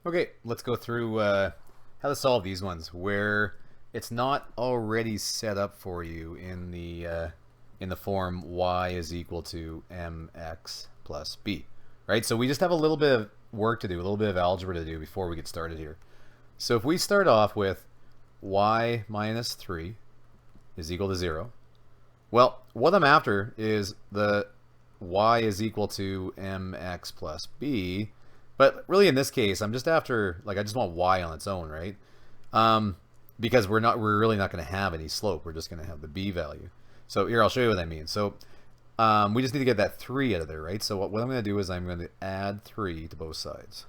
Okay, let's go through how to solve these ones where it's not already set up for you in the form y is equal to mx plus b, right? So we just have a little bit of work to do, a little bit of algebra to do before we get started here. So if we start off with y minus 3 is equal to 0, well, what I'm after is the y is equal to mx plus b. But really, in this case, I'm just after, like, I just want y on its own, right? Because we're really not going to have any slope. We're just going to have the b value. So here, I'll show you what I mean. So we just need to get that 3 out of there, right? So what I'm going to do is I'm going to add 3 to both sides.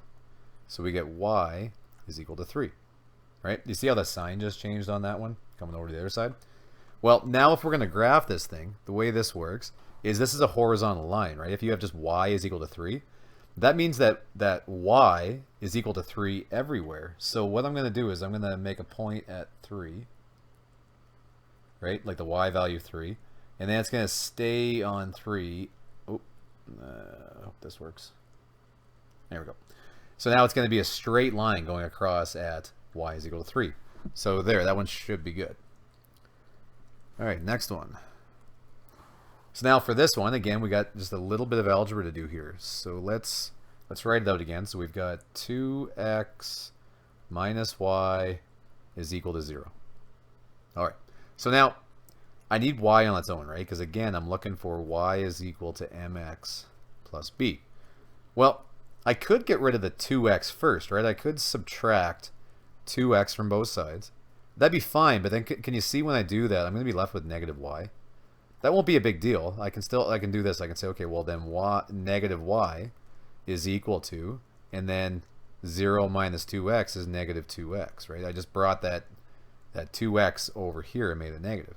So we get y is equal to 3, right? You see how the sign just changed on that one, coming over to the other side? Well, now if we're going to graph this thing, the way this works is this is a horizontal line, right? If you have just y is equal to 3, that means that y is equal to 3 everywhere. So what I'm going to do is I'm going to make a point at 3, right? Like the y value 3. And then it's going to stay on 3. Oh, I hope this works. There we go. So now it's going to be a straight line going across at y is equal to 3. So there, that one should be good. All right, next one. So now for this one, again, we got just a little bit of algebra to do here. So let's write it out again. So we've got 2x minus y is equal to 0. All right. So now I need y on its own, right? Because again, I'm looking for y is equal to mx plus b. Well, I could get rid of the 2x first, right? I could subtract 2x from both sides. That'd be fine, but then can you see when I do that, I'm going to be left with negative y. That won't be a big deal. I can do this. I can say, okay, well then negative y is equal to, and then 0 minus 2x is negative 2x, right? I just brought that 2x over here and made it negative.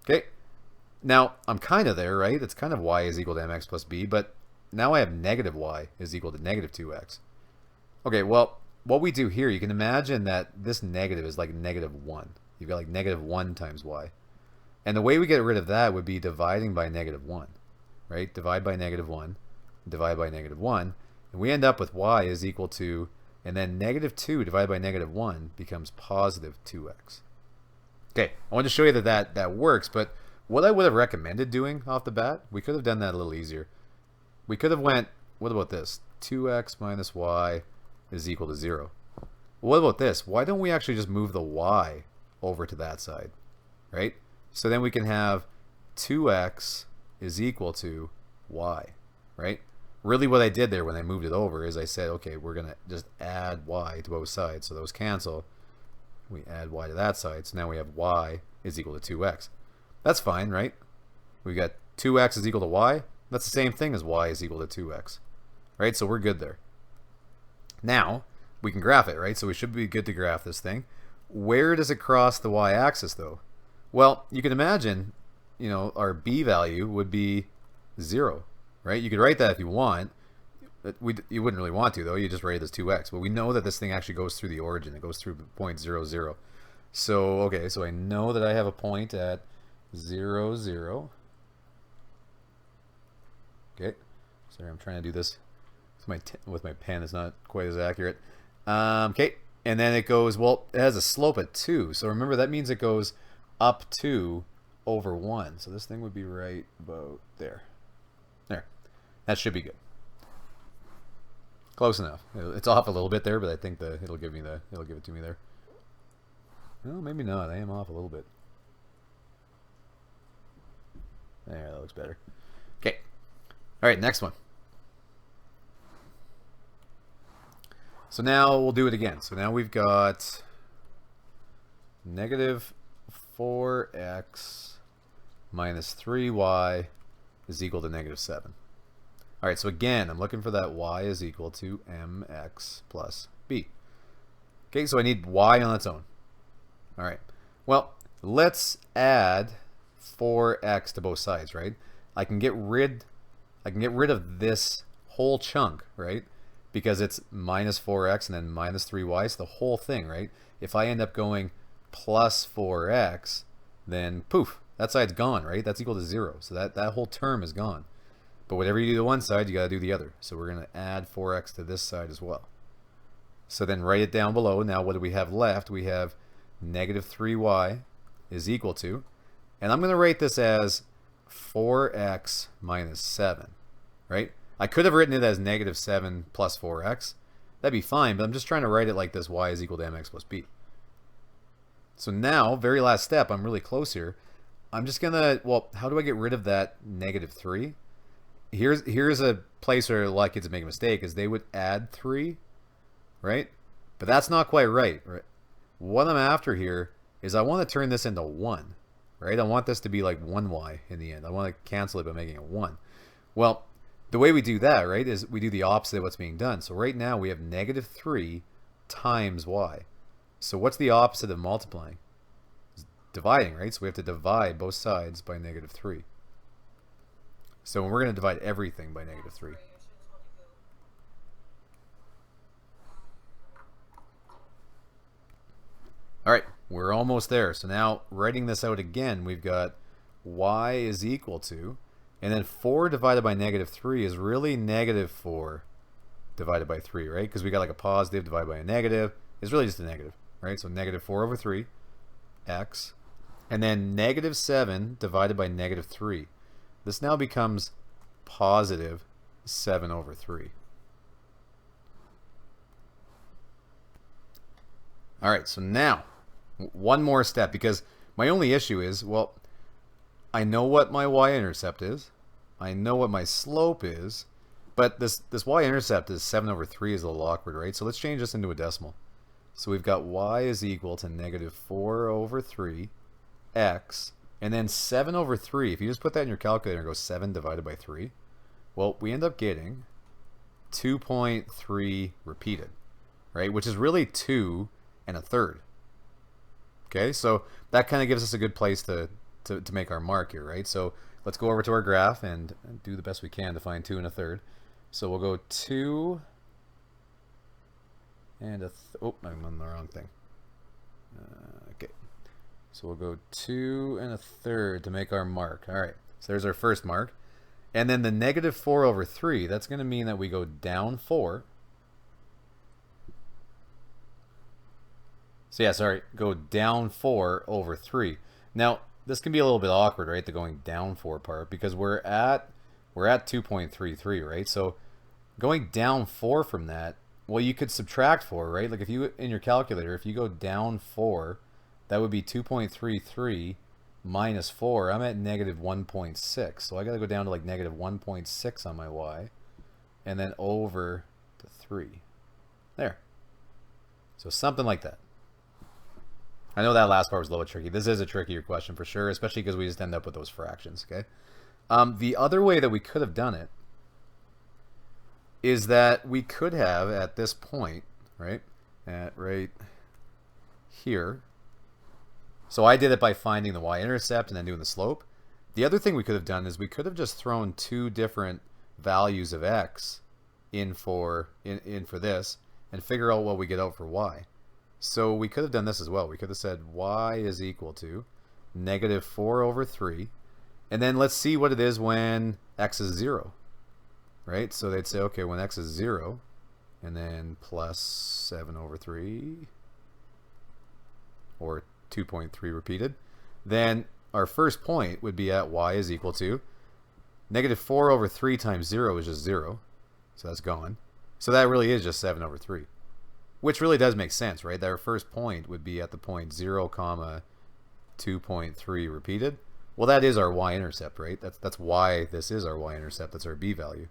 Okay, now I'm kind of there, right? It's kind of y is equal to mx plus b, but now I have negative y is equal to negative 2x. Okay, well, what we do here, you can imagine that this negative is like negative 1. You've got like negative 1 times y. And the way we get rid of that would be dividing by negative 1, right? Divide by negative 1, divide by negative 1, and we end up with y is equal to, and then negative 2 divided by negative 1 becomes positive 2x. Okay, I wanted to show you that works, but what I would have recommended doing off the bat, we could have done that a little easier. We could have went, what about this? 2x minus y is equal to 0. What about this? Why don't we actually just move the y over to that side, right? So then we can have 2x is equal to y, right? Really what I did there when I moved it over is I said, okay, we're going to just add y to both sides. So those cancel. We add y to that side. So now we have y is equal to 2x. That's fine, right? We got 2x is equal to y. That's the same thing as y is equal to 2x, right? So we're good there. Now, we can graph it, right? So we should be good to graph this thing. Where does it cross the y-axis, though? Well, you can imagine, you know, our b value would be 0, right? You could write that if you want. You wouldn't really want to, though. You just write it as 2x. But we know that this thing actually goes through the origin. It goes through point 0, 0. So, okay, so I know that I have a point at 0, 0. Okay. Sorry, I'm trying to do this with my pen. It's not quite as accurate. Okay. And then it goes, well, it has a slope at 2. So remember, that means it goes up 2 over 1. So this thing would be right about there. There. That should be good. Close enough. It's off a little bit there, but I think it'll give it to me there. Well, maybe not. I am off a little bit. There, that looks better. Okay. All right, next one. So now we'll do it again. So now we've got negative 4x minus 3y is equal to negative 7. All right, so again, I'm looking for that y is equal to mx plus b. Okay, so I need y on its own. All right, well, let's add 4x to both sides, right? I can get rid of this whole chunk, right? Because it's minus 4x and then minus 3y, so the whole thing, right? If I end up going plus 4x, then poof, that side's gone, right? That's equal to 0. So that whole term is gone. But whatever you do to one side, you got to do the other. So we're going to add 4x to this side as well. So then write it down below. Now what do we have left? We have negative 3y is equal to, and I'm going to write this as 4x minus 7, right? I could have written it as negative 7 plus 4x. That'd be fine, but I'm just trying to write it like this: y is equal to mx plus b. So now, very last step, I'm really close here. I'm just going to, well, how do I get rid of that negative 3? Here's a place where a lot of kids would make a mistake, is they would add 3, right? But that's not quite right? What I'm after here is I want to turn this into 1, right? I want this to be like 1y in the end. I want to cancel it by making it 1. Well, the way we do that, right, is we do the opposite of what's being done. So right now we have negative 3 times y. So what's the opposite of multiplying? It's dividing, right? So we have to divide both sides by negative 3. So we're going to divide everything by negative 3. All right, we're almost there. So now writing this out again, we've got y is equal to, and then 4 divided by negative 3 is really negative 4 divided by 3, right? Because we got like a positive divided by a negative. It's really just a negative, right? So negative 4 over 3, x, and then negative 7 divided by negative 3. This now becomes positive 7 over 3. All right, so now one more step, because my only issue is, well, I know what my y-intercept is. I know what my slope is. But this y-intercept is 7 over 3 is a little awkward, right? So let's change this into a decimal. So we've got y is equal to negative 4 over 3 x, and then 7 over 3. If you just put that in your calculator and go 7 divided by 3, well, we end up getting 2.3 repeated, right? Which is really 2 1/3. Okay, so that kind of gives us a good place to make our mark here, right? So let's go over to our graph and do the best we can to find 2 1/3. So we'll go 2 and oh, I'm on the wrong thing. Okay, so we'll go 2 1/3 to make our mark. All right, so there's our first mark. And then the negative 4 over 3, that's going to mean that we go down 4. So yeah, sorry, go down 4 over 3. Now, this can be a little bit awkward, right, the going down 4 part, because we're at 2.33, right? So going down 4 from that, well, you could subtract 4, right? Like if you, in your calculator, if you go down 4, that would be 2.33 minus 4. I'm at negative 1.6. So I got to go down to like negative 1.6 on my y, and then over to 3. There. So something like that. I know that last part was a little bit tricky. This is a trickier question for sure, especially because we just end up with those fractions, okay? The other way that we could have done it is that we could have, at this point, right, right here, so I did it by finding the y-intercept and then doing the slope. The other thing we could have done is we could have just thrown 2 different values of x in for this and figure out what we get out for y. So we could have done this as well. We could have said y is equal to negative 4 over 3. And then let's see what it is when x is 0. Right? So they'd say, okay, when x is 0, and then plus 7 over 3, or 2.3 repeated, then our first point would be at y is equal to negative 4 over 3 times 0 is just 0. So that's gone. So that really is just 7 over 3. Which really does make sense, right? That our first point would be at the point 0, comma 2.3 repeated. Well, that is our y-intercept, right? That's why this is our y-intercept. That's our b value.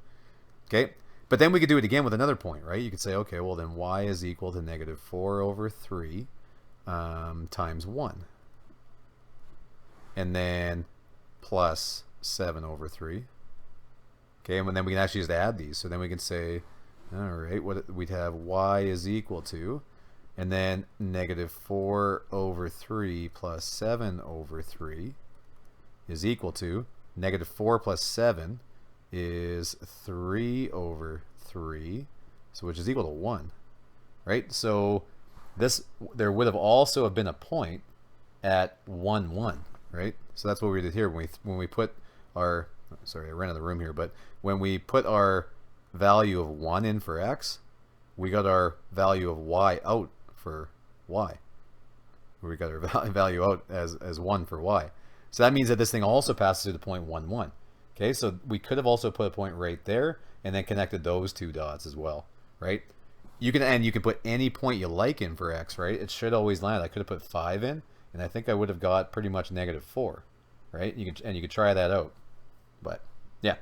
Okay? But then we could do it again with another point, right? You could say, okay, well then y is equal to negative 4 over 3 times 1. And then plus 7 over 3. Okay, and then we can actually just add these. So then we can say, all right, what we'd have y is equal to, and then negative 4 over 3 plus 7 over 3 is equal to negative 4 plus 7 is 3 over 3, so which is equal to 1, right? So there would have also been a point at 1, 1, right? So that's what we did here when we put our, sorry, I ran out of the room here, but when we put our value of 1 in for x, we got our value of y out for y. We got our value out as 1 for y. So that means that this thing also passes through the point 1, 1. Okay, so we could have also put a point right there and then connected those two dots as well, right? You can put any point you like in for x, right? It should always land. I could have put 5 in, and I think I would have got pretty much -4, right? You could try that out. But yeah.